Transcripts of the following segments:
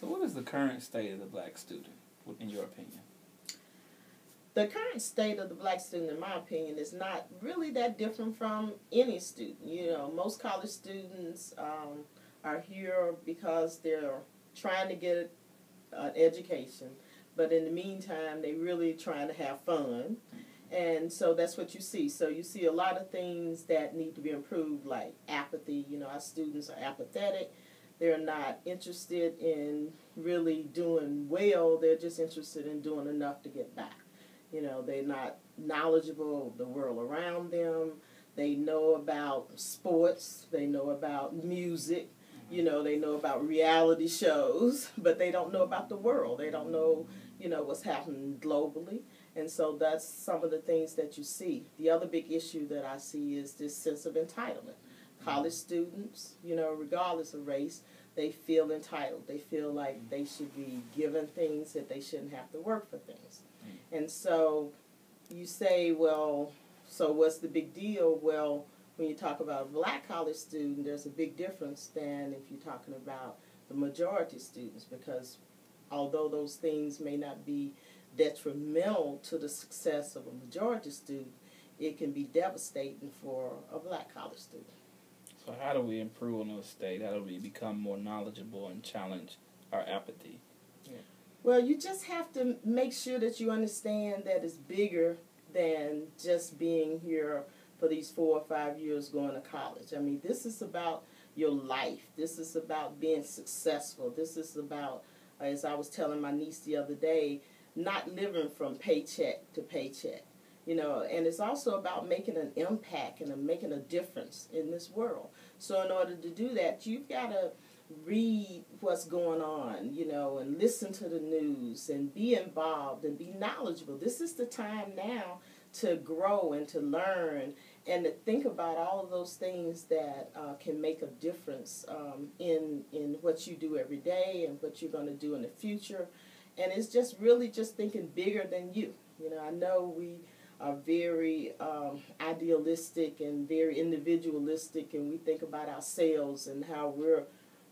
So what is the current state of the black student, in your opinion? The current state of the black student, in my opinion, is not really that different from any student. You know, most college students are here because they're trying to get an education, but in the meantime, they really trying to have fun. And so that's what you see. So you see a lot of things that need to be improved, like apathy. You know, our students are apathetic. They're not interested in really doing well. They're just interested in doing enough to get by. You know, they're not knowledgeable of the world around them. They know about sports. They know about music. You know, they know about reality shows, but they don't know about the world. They don't know, you know, what's happening globally. And so that's some of the things that you see. The other big issue that I see is this sense of entitlement. College students, you know, regardless of race, they feel entitled. They feel like they should be given things, that they shouldn't have to work for things. And so you say, well, so what's the big deal? Well, when you talk about a black college student, there's a big difference than if you're talking about the majority students, because although those things may not be detrimental to the success of a majority student, it can be devastating for a black college student. So how do we improve on those state? How do we become more knowledgeable and challenge our apathy? Well, you just have to make sure that you understand that it's bigger than just being here for these 4 or 5 years going to college. I mean, this is about your life. This is about being successful. This is about, as I was telling my niece the other day, not living from paycheck to paycheck. You know, and it's also about making an impact and making a difference in this world. So in order to do that, you've got to read what's going on, you know, and listen to the news and be involved and be knowledgeable. This is the time now to grow and to learn and to think about all of those things that can make a difference in what you do every day and what you're going to do in the future. And it's just really just thinking bigger than you. You know, I know we are very idealistic and very individualistic, and we think about ourselves and how we're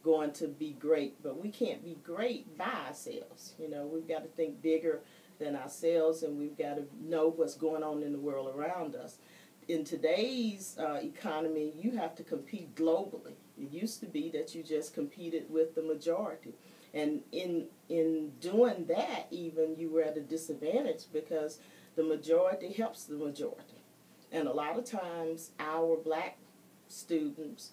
going to be great, but we can't be great by ourselves. You know, we've got to think bigger than ourselves, and we've got to know what's going on in the world around us. In today's economy, you have to compete globally. It used to be that you just competed with the majority. And in doing that, even, you were at a disadvantage because the majority helps the majority. And a lot of times, our black students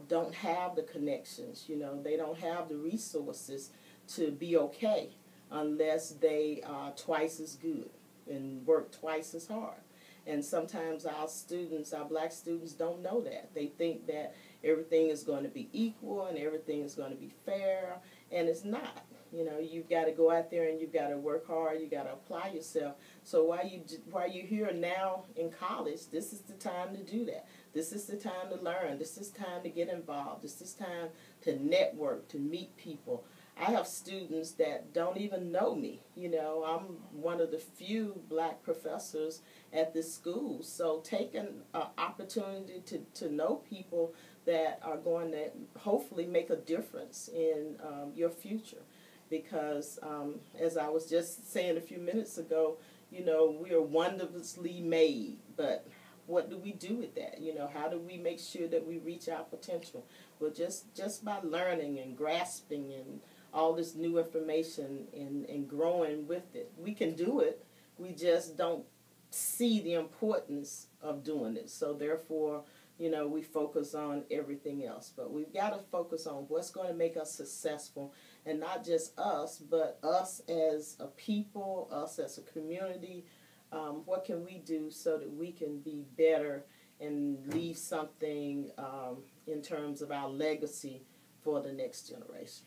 don't have the connections, you know, they don't have the resources to be okay unless they are twice as good and work twice as hard. And sometimes our students, our black students, don't know that. They think that everything is going to be equal and everything is going to be fair, and it's not. You know, you've got to go out there and you've got to work hard. You've got to apply yourself. So while you're here now in college, this is the time to do that. This is the time to learn. This is time to get involved. This is time to network, to meet people. I have students that don't even know me. You know, I'm one of the few black professors at this school. So take an opportunity to know people that are going to hopefully make a difference in your future. Because as I was just saying a few minutes ago, you know, we are wonderfully made, but what do we do with that? You know, how do we make sure that we reach our potential? Well, just by learning and grasping and all this new information and growing with it. We can do it. We just don't see the importance of doing it. So therefore, you know, we focus on everything else. But we've got to focus on what's going to make us successful, and not just us, but us as a people, us as a community. What can we do so that we can be better and leave something in terms of our legacy for the next generation?